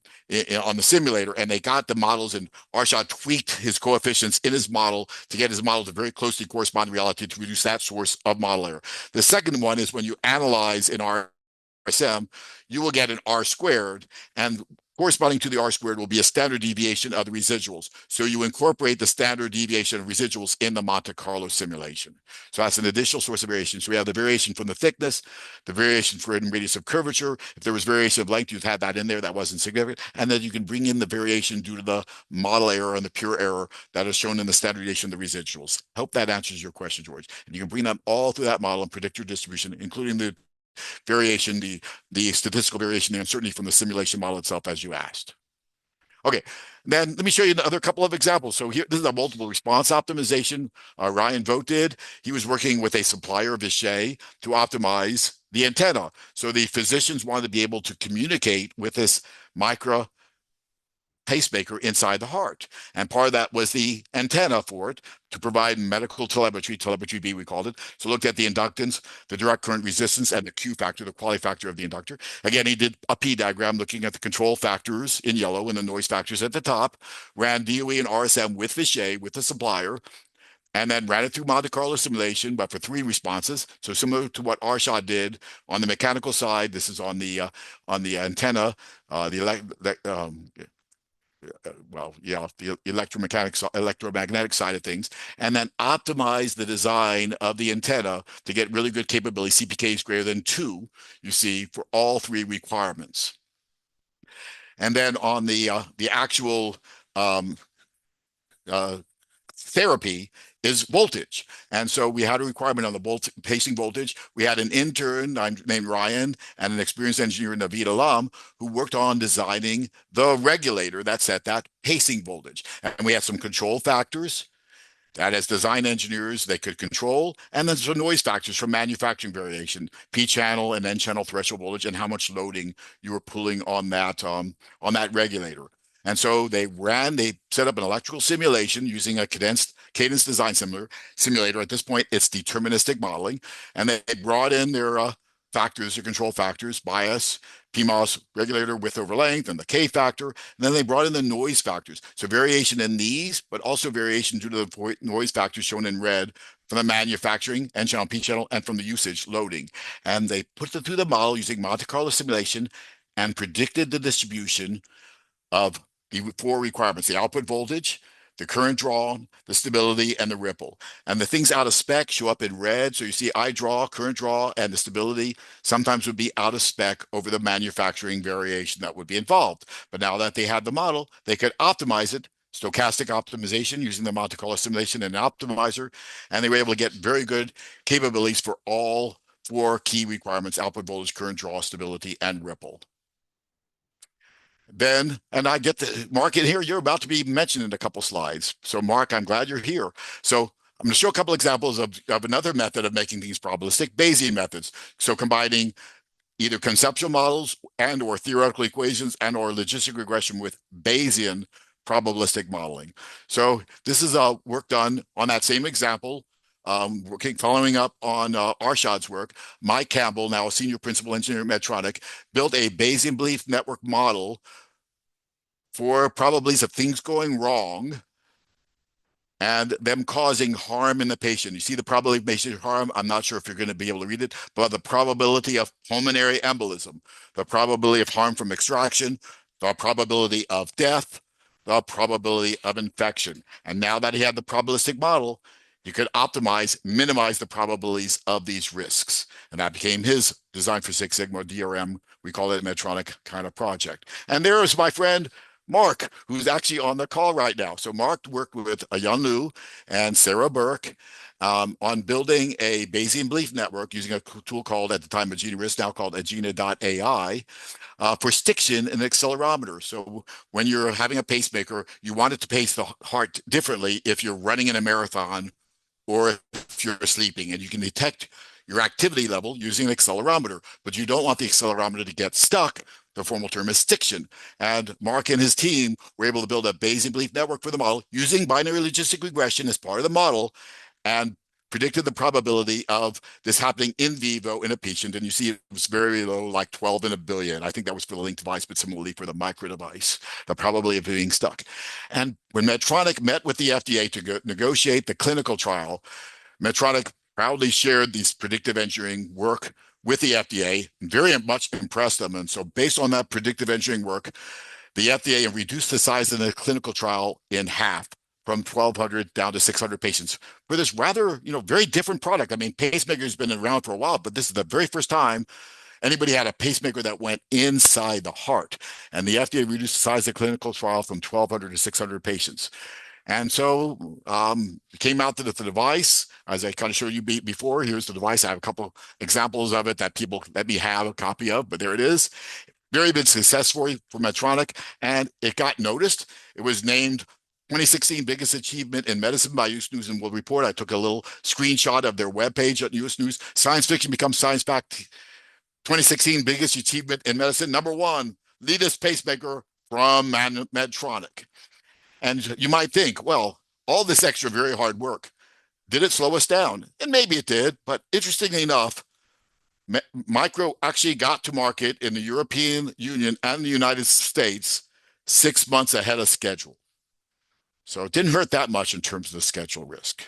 the simulator, and they got the models, and Arshad tweaked his coefficients in his model to get his model to very closely correspond to reality to reduce that source of model error. The second one is when you analyze in RSM, you will get an R squared, and corresponding to the R squared will be a standard deviation of the residuals. So you incorporate the standard deviation of residuals in the Monte Carlo simulation. So that's an additional source of variation. So we have the variation from the thickness, the variation for radius of curvature. If there was variation of length, you'd had that in there. That wasn't significant. And then you can bring in the variation due to the model error and the pure error that is shown in the standard deviation of the residuals. Hope that answers your question, George. And you can bring them all through that model and predict your distribution, including the variation, the statistical variation, the uncertainty from the simulation model itself, as you asked. Okay, then let me show you another couple of examples. So here, this is a multiple response optimization Ryan Vogt did. He was working with a supplier of Vishay to optimize the antenna. So the physicians wanted to be able to communicate with this micro pacemaker inside the heart. And part of that was the antenna for it to provide medical telemetry B, we called it. So looked at the inductance, the direct current resistance, and the Q factor, the quality factor of the inductor. Again, he did a P diagram looking at the control factors in yellow and the noise factors at the top, ran DOE and RSM with Vishay, with the supplier, and then ran it through Monte Carlo simulation, but for 3 responses. So similar to what Arshad did on the mechanical side, this is on the antenna, the electromagnetic side of things, and then optimize the design of the antenna to get really good capability, CPKs greater than 2, you see, for all 3 requirements. And then on the actual therapy is voltage. And so we had a requirement on the pacing voltage. We had an intern named Ryan and an experienced engineer, Naveed Alam, who worked on designing the regulator that set that pacing voltage. And we had some control factors that as design engineers they could control, and then some noise factors from manufacturing variation, P channel and N channel threshold voltage, and how much loading you were pulling on that regulator. And so they set up an electrical simulation using a condensed cadence design simulator. At this point, it's deterministic modeling, and they brought in their factors, their control factors, bias, PMOS regulator, width over length, and the K factor. And then they brought in the noise factors. So variation in these, but also variation due to the noise factors shown in red from the manufacturing, N channel, P channel, and from the usage loading. And they put it through the model using Monte Carlo simulation and predicted the distribution of the four requirements: the output voltage, the current draw, the stability, and the ripple. And the things out of spec show up in red. So you see I draw, current draw, and the stability sometimes would be out of spec over the manufacturing variation that would be involved. But now that they had the model, they could optimize it, stochastic optimization using the Monte Carlo simulation and optimizer, and they were able to get very good capabilities for all four key requirements: output voltage, current draw, stability, and ripple. Then, and I get the Mark in here, you're about to be mentioned in a couple slides. So Mark, I'm glad you're here. So I'm going to show a couple examples of another method of making things probabilistic, Bayesian methods. So combining either conceptual models and or theoretical equations and or logistic regression with Bayesian probabilistic modeling. So this is work done on that same example, following up on Arshad's work. Mike Campbell, now a senior principal engineer at Medtronic, built a Bayesian belief network model for probabilities of things going wrong and them causing harm in the patient. You see the probability of patient harm. I'm not sure if you're going to be able to read it, but the probability of pulmonary embolism, the probability of harm from extraction, the probability of death, the probability of infection. And now that he had the probabilistic model, you could minimize the probabilities of these risks. And that became his Design for Six Sigma, DRM, we call it a Medtronic kind of project. And there is my friend, Mark, who's actually on the call right now. So Mark worked with Yan Liu and Sarah Burke on building a Bayesian belief network using a tool called, at the time, AginaRISK, now called Agina.ai, for stiction in an accelerometer. So when you're having a pacemaker, you want it to pace the heart differently if you're running in a marathon or if you're sleeping, and you can detect your activity level using an accelerometer, but you don't want the accelerometer to get stuck. The formal term is stiction. And Mark and his team were able to build a Bayesian belief network for the model using binary logistic regression as part of the model and predicted the probability of this happening in vivo in a patient. And you see it was very low, like 12 in a billion. I think that was for the link device, but similarly for the micro device, the probability of being stuck. And when Medtronic met with the FDA to negotiate the clinical trial, Medtronic proudly shared these predictive engineering work with the FDA, very much impressed them. And so based on that predictive engineering work, the FDA reduced the size of the clinical trial in half from 1,200 down to 600 patients for this rather, very different product. I mean, pacemaker's been around for a while, but this is the very first time anybody had a pacemaker that went inside the heart. And the FDA reduced the size of the clinical trial from 1,200 to 600 patients. And so it came out that the device, as I kind of showed you before, here's the device. I have a couple examples of it that people let me have a copy of, but there it is. Very big success story for Medtronic, and it got noticed. It was named 2016 biggest achievement in medicine by US News and World Report. I took a little screenshot of their webpage at US News. Science fiction becomes science fact. 2016 biggest achievement in medicine. Number one, leadest pacemaker from Medtronic. And you might think, well, all this extra very hard work, did it slow us down? And maybe it did, but interestingly enough, Micro actually got to market in the European Union and the United States 6 months ahead of schedule. So it didn't hurt that much in terms of the schedule risk.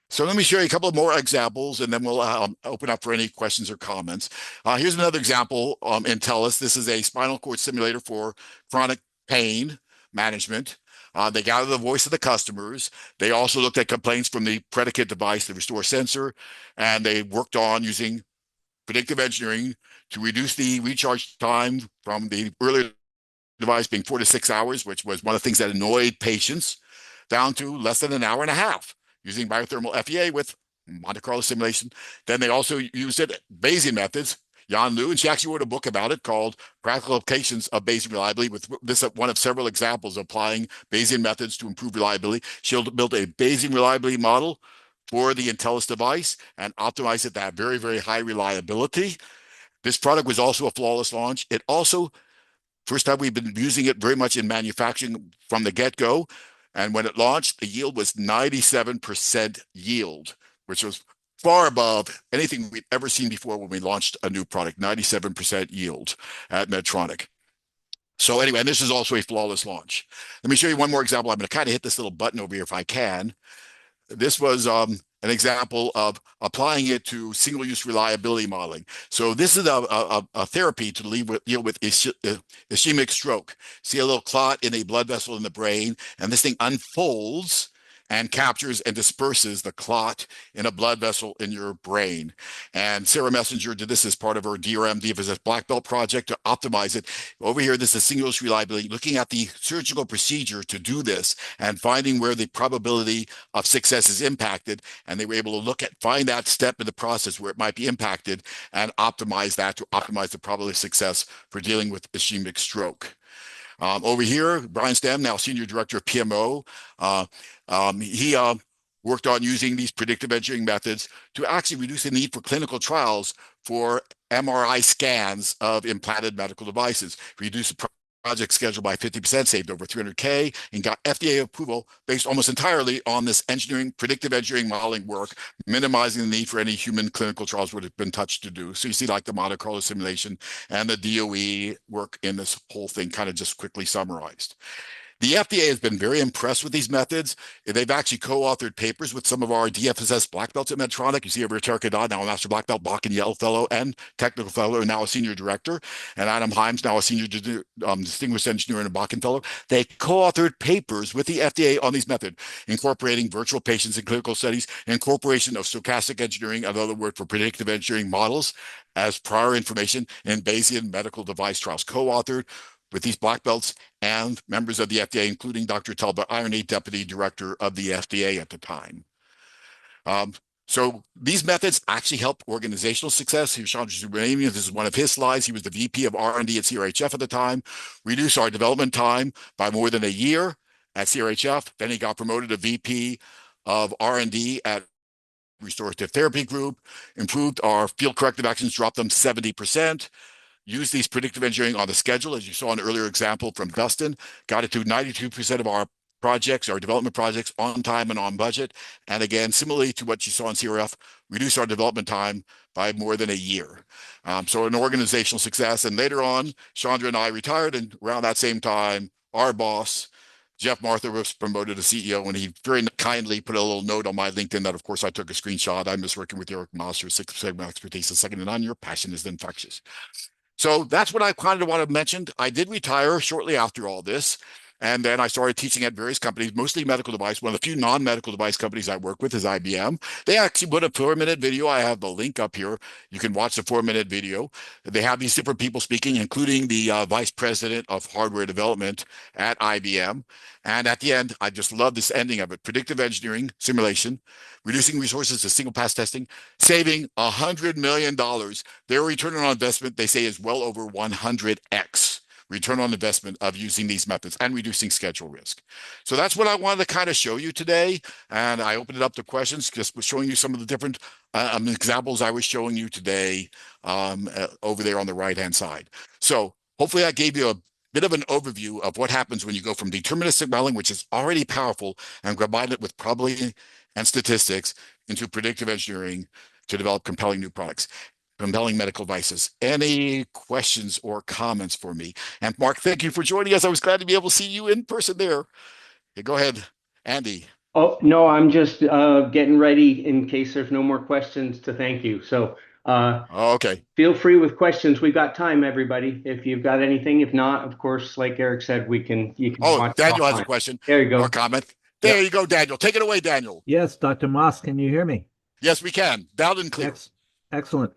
So let me show you a couple of more examples, and then we'll open up for any questions or comments. Here's another example in TELUS. This is a spinal cord simulator for chronic pain management. They gathered the voice of the customers. They also looked at complaints from the predicate device, the restore sensor, and they worked on using predictive engineering to reduce the recharge time from the earlier device being 4 to 6 hours, which was one of the things that annoyed patients. down to less than an hour and a half using biothermal FEA with Monte Carlo simulation. Then they also used it Bayesian methods. Yan Liu, and she actually wrote a book about it called Practical Applications of Bayesian Reliability, with this one of several examples of applying Bayesian methods to improve reliability. She built a Bayesian reliability model for the Intellis device and optimized it to have very, very high reliability. This product was also a flawless launch. It also, first time we've been using it very much in manufacturing from the get-go. And when it launched, the yield was 97% yield, which was far above anything we'd ever seen before when we launched a new product, 97% yield at Medtronic. So anyway, and this is also a flawless launch. Let me show you one more example. I'm going to kind of hit this little button over here if I can. This was an example of applying it to single-use reliability modeling. So this is a therapy to deal with ischemic stroke. See a little clot in a blood vessel in the brain, and this thing unfolds and captures and disperses the clot in a blood vessel in your brain. And Sarah Messenger did this as part of her DRM DFSS Black Belt project to optimize it. Over here, this is single-use reliability, looking at the surgical procedure to do this and finding where the probability of success is impacted. And they were able to find that step in the process where it might be impacted and optimize that to optimize the probability of success for dealing with ischemic stroke. Over here, Brian Stem, now Senior Director of PMO, he worked on using these predictive engineering methods to actually reduce the need for clinical trials for MRI scans of implanted medical devices, reduce the project schedule by 50%, saved over $300K, and got FDA approval based almost entirely on this predictive engineering modeling work, minimizing the need for any human clinical trials would have been touched to do. So you see like the Monte Carlo simulation and the DOE work in this whole thing kind of just quickly summarized. The FDA has been very impressed with these methods. They've actually co-authored papers with some of our DFSS black belts at Medtronic. You see over here, Terry Kadad, now a Master Black Belt, Bach and Yell Fellow, and Technical Fellow, and now a Senior Director. And Adam Himes, now a Senior Distinguished Engineer and a Bach Fellow. They co-authored papers with the FDA on these methods, incorporating virtual patients in clinical studies, incorporation of stochastic engineering, another word for predictive engineering models, as prior information in Bayesian medical device trials, co-authored with these black belts and members of the FDA, including Dr. Talbot Irony, Deputy Director of the FDA at the time. So these methods actually help organizational success. Here's Chandra Subramanian. This is one of his slides. He was the VP of R&D at CRHF at the time, reduced our development time by more than a year at CRHF. Then he got promoted to VP of R&D at Restorative Therapy Group, improved our field corrective actions, dropped them 70%. Use these predictive engineering on the schedule, as you saw in an earlier example from Dustin, got it to 92% of our projects, our development projects, on time and on budget. And again, similarly to what you saw in CRF, reduce our development time by more than a year. So an organizational success. And later on, Chandra and I retired, and around that same time, our boss, Jeff Martha, was promoted to CEO, and he very kindly put a little note on my LinkedIn that, of course, I took a screenshot. I miss working with Eric Monster, 6 Sigma expertise, and second to none. Your passion is infectious. So that's what I kind of want to mention. I did retire shortly after all this. And then I started teaching at various companies, mostly medical device. One of the few non-medical device companies I work with is IBM. They actually put a 4-minute video. I have the link up here. You can watch the 4-minute video. They have these different people speaking, including the vice president of hardware development at IBM. And at the end, I just love this ending of it. Predictive engineering, simulation, reducing resources to single pass testing, saving $100 million. Their return on investment, they say, is well over 100x. Return on investment of using these methods and reducing schedule risk. So that's what I wanted to kind of show you today. And I opened it up to questions, just showing you some of the different examples I was showing you today over there on the right-hand side. So hopefully I gave you a bit of an overview of what happens when you go from deterministic modeling, which is already powerful, and combine it with probability and statistics into predictive engineering to develop compelling new products. Compelling medical devices. Any questions or comments for me? And Mark, thank you for joining us. I was glad to be able to see you in person there. Okay, go ahead, Andy. Oh, no, I'm just getting ready in case there's no more questions to thank you. So Okay. feel free with questions. We've got time, everybody. If you've got anything, if not, of course, like Eric said, you can Oh, watch it Daniel has a offline. question There you or go. comment. There Yep. you go, Daniel. Take it away, Daniel. Yes, Dr. Moss, can you hear me? Yes, we can. Loud and clear. Excellent.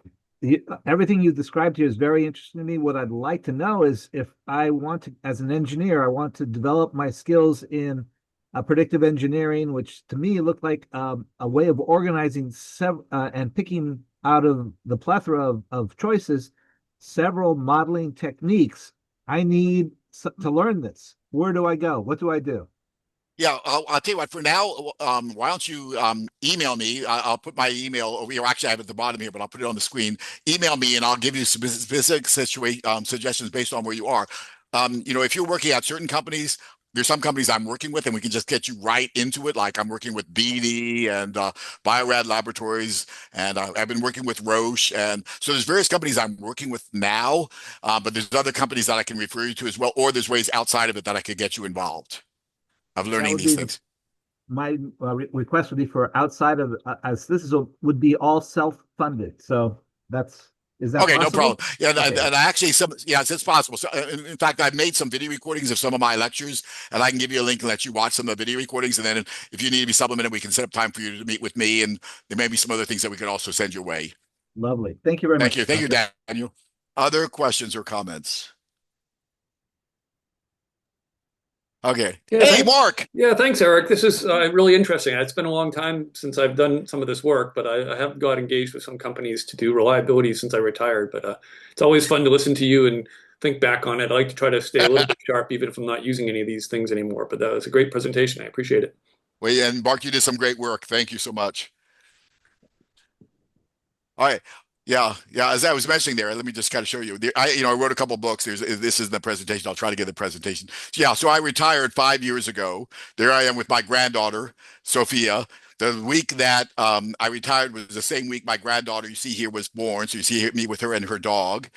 Everything you described here is very interesting to me. What I'd like to know is if I want to, as an engineer, I want to develop my skills in predictive engineering, which to me looked like a way of organizing and picking out of the plethora of choices several modeling techniques. I need to learn this. Where do I go? What do I do? Yeah, I'll tell you what, for now, why don't you email me? I'll put my email over here. Actually, I have it at the bottom here, but I'll put it on the screen. Email me and I'll give you specific suggestions based on where you are. If you're working at certain companies, there's some companies I'm working with and we can just get you right into it. Like I'm working with BD and Biorad Laboratories, and I've been working with Roche. And so there's various companies I'm working with now, but there's other companies that I can refer you to as well, or there's ways outside of it that I could get you involved of That learning would these be things. my request would be for outside of as this would be all self-funded. So is that Okay, no possible? problem. Yeah, Okay, and actually, yes, it's possible. So, in fact, I've made some video recordings of some of my lectures, and I can give you a link and let you watch some of the video recordings. And then, if you need to be supplemented, we can set up time for you to meet with me, and there may be some other things that we could also send your way. lovely. Thank you very Thank you, much, thank you, Doctor. Daniel. Other questions or comments? Okay. Yeah, Hey, thanks. Mark. Yeah, thanks, Eric. This is really interesting. It's been a long time since I've done some of this work, but I have got engaged with some companies to do reliability since I retired. But it's always fun to listen to you and think back on it. I like to try to stay a little bit sharp, even if I'm not using any of these things anymore. But that was a great presentation. I appreciate it. Well, yeah, and Mark, you did some great work. Thank you so much. All right. Yeah, yeah. As I was mentioning there, let me just kind of show you. I wrote a couple books. This is the presentation. I'll try to get the presentation. Yeah, so I retired 5 years ago. There I am with my granddaughter, Sophia. The week that I retired was the same week my granddaughter, you see here, was born. So you see me with her and her dog.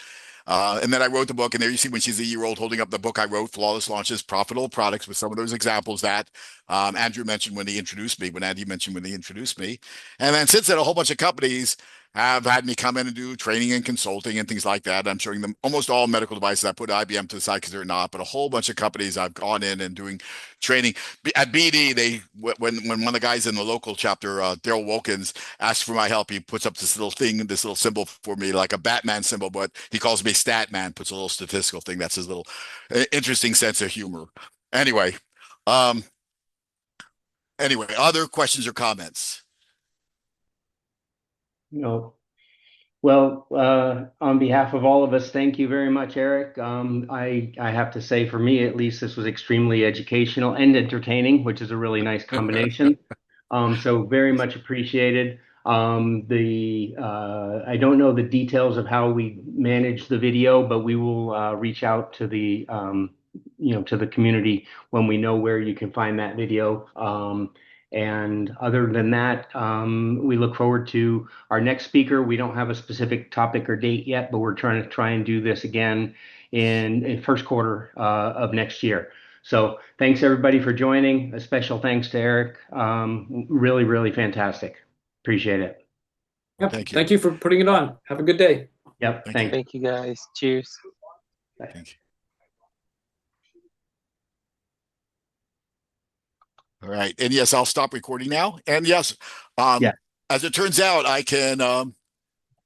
And then I wrote the book, and there you see when she's a year old holding up the book I wrote, Flawless Launches, Profitable Products, with some of those examples that Andrew mentioned when he introduced me, when Andy mentioned when he introduced me. And then since then, a whole bunch of companies have had me come in and do training and consulting and things like that. I'm showing them almost all medical devices. I put IBM to the side because they're not, but a whole bunch of companies I've gone in and doing training. At BD, when one of the guys in the local chapter, Daryl Wilkins, asks for my help, he puts up this little thing, this little symbol for me, like a Batman symbol, but he calls me Stat Man, puts a little statistical thing. That's his little interesting sense of humor. Anyway, um, other questions or comments? No. Well, on behalf of all of us, thank you very much, Eric. I have to say, for me at least, this was extremely educational and entertaining, which is a really nice combination. So very much appreciated. I don't know the details of how we manage the video, but we will reach out to to the community when we know where you can find that video. And other than that, we look forward to our next speaker. We don't have a specific topic or date yet, but we're trying to try and do this again in first quarter of next year. So thanks everybody for joining. A special thanks to Eric. Really, really fantastic. Appreciate it. Yep. Thank you. Thank you for putting it on. Have a good day. Yep. Thank you. Thanks. Thank you guys. Cheers. Bye. Thank you. All right. And yes, I'll stop recording now. And yes, Yeah. as it turns out, I can